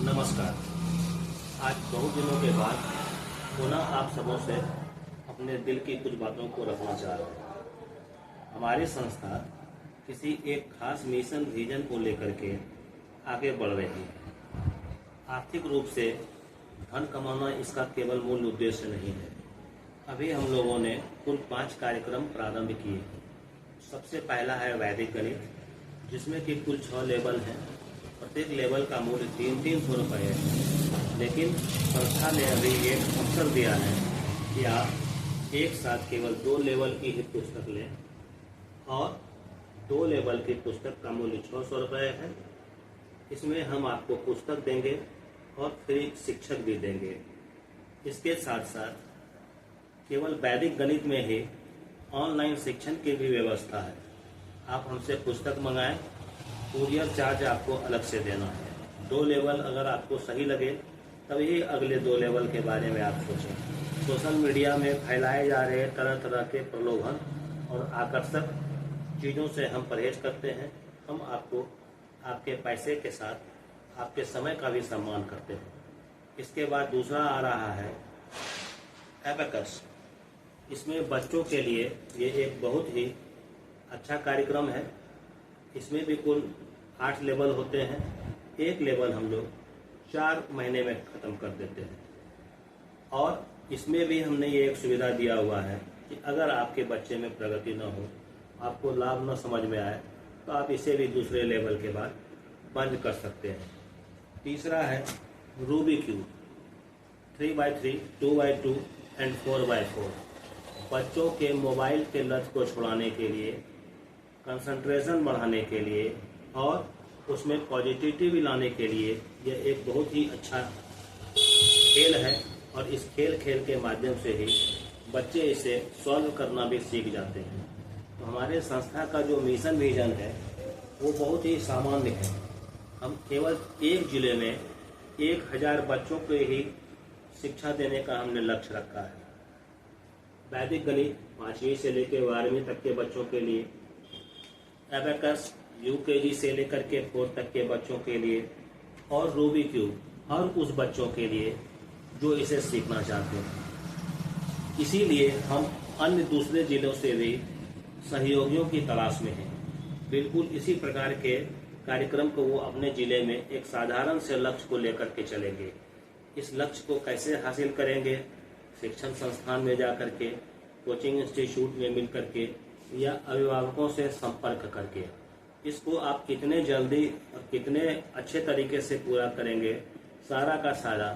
नमस्कार। आज बहुत दिनों के बाद पुनः आप सबों से अपने दिल की कुछ बातों को रखना चाह रहे हैं। हमारी संस्था किसी एक खास मिशन विजन को लेकर के आगे बढ़ रही है। आर्थिक रूप से धन कमाना इसका केवल मूल उद्देश्य नहीं है। अभी हम लोगों ने कुल 5 कार्यक्रम प्रारंभ किए हैं। सबसे पहला है वैदिक गणित, जिसमें कि कुल 6 लेवल हैं। प्रत्येक लेवल का मूल्य 300 रुपये है। लेकिन संस्था ने अभी एक अवसर दिया है कि आप एक साथ केवल 2 लेवल की ही पुस्तक लें और 2 लेवल की पुस्तक का मूल्य 600 रुपये है। इसमें हम आपको पुस्तक देंगे और फ्री शिक्षक भी देंगे। इसके साथ साथ केवल वैदिक गणित में ही ऑनलाइन शिक्षण की भी व्यवस्था है। आप हमसे पुस्तक मंगाएं, कुरियर चार्ज आपको अलग से देना है। 2 लेवल अगर आपको सही लगे तभी अगले 2 लेवल के बारे में आप सोचें। सोशल मीडिया में फैलाए जा रहे तरह तरह के प्रलोभन और आकर्षक चीज़ों से हम परहेज करते हैं। हम आपको आपके पैसे के साथ आपके समय का भी सम्मान करते हैं। इसके बाद दूसरा आ रहा है एबेकस। इसमें बच्चों के लिए ये एक बहुत ही अच्छा कार्यक्रम है। इसमें भी कुल 8 लेवल होते हैं। एक लेवल हम लोग 4 महीने में ख़त्म कर देते हैं। और इसमें भी हमने ये एक सुविधा दिया हुआ है कि अगर आपके बच्चे में प्रगति न हो, आपको लाभ न समझ में आए, तो आप इसे भी दूसरे लेवल के बाद बंद कर सकते हैं। तीसरा है Ruby cube, 3x3, 2x2 and 4x4। बच्चों के मोबाइल के लत को छुड़ाने के लिए, कंसंट्रेशन बढ़ाने के लिए और उसमें पॉजिटिविटी लाने के लिए यह एक बहुत ही अच्छा खेल है। और इस खेल के माध्यम से ही बच्चे इसे सॉल्व करना भी सीख जाते हैं। तो हमारे संस्था का जो मिशन विजन है वो बहुत ही सामान्य है। हम केवल एक जिले में 1000 बच्चों को ही शिक्षा देने का हमने लक्ष्य रखा है। वैदिक गणित 5वीं से लेकर 12वीं तक के बच्चों के लिए, एबेकस यूकेजी से लेकर के 4 तक के बच्चों के लिए, और रूबी क्यूब हर उस बच्चों के लिए जो इसे सीखना चाहते हैं। इसीलिए हम अन्य दूसरे जिलों से भी सहयोगियों की तलाश में हैं। बिल्कुल इसी प्रकार के कार्यक्रम को वो अपने जिले में एक साधारण से लक्ष्य को लेकर के चलेंगे। इस लक्ष्य को कैसे हासिल करेंगे? शिक्षण संस्थान में जाकर के, कोचिंग इंस्टीट्यूट में मिल करके या अभिभावकों से संपर्क करके। इसको आप कितने जल्दी और कितने अच्छे तरीके से पूरा करेंगे, सारा का सारा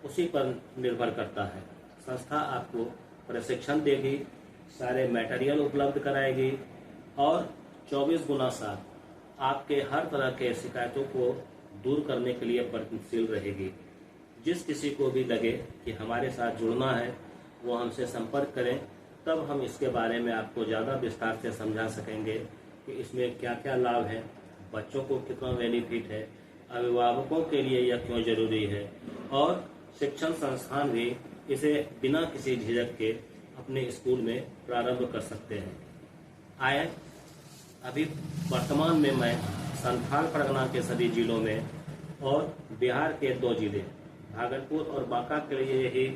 उसी पर निर्भर करता है। संस्था आपको प्रशिक्षण देगी, सारे मटेरियल उपलब्ध कराएगी और 24x7 आपके हर तरह के शिकायतों को दूर करने के लिए प्रयत्नशील रहेगी। जिस किसी को भी लगे कि हमारे साथ जुड़ना है वो हमसे संपर्क करें, तब हम इसके बारे में आपको ज़्यादा विस्तार से समझा सकेंगे कि इसमें क्या क्या लाभ है, बच्चों को कितना बेनिफिट है, अभिभावकों के लिए यह क्यों जरूरी है, और शिक्षण संस्थान भी इसे बिना किसी झिझक के अपने स्कूल में प्रारंभ कर सकते हैं। आए अभी वर्तमान में मैं संथाल परगना के सभी जिलों में और बिहार के 2 जिले भागलपुर और बांका के लिए ही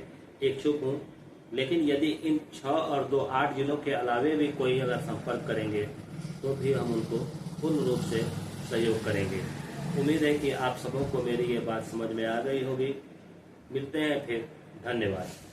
इच्छुक हूँ। लेकिन यदि इन 6 और 2 8 जिलों के अलावे भी कोई अगर संपर्क करेंगे तो भी हम उनको पूर्ण रूप से सहयोग करेंगे। उम्मीद है कि आप सबों को मेरी ये बात समझ में आ गई होगी। मिलते हैं फिर। धन्यवाद।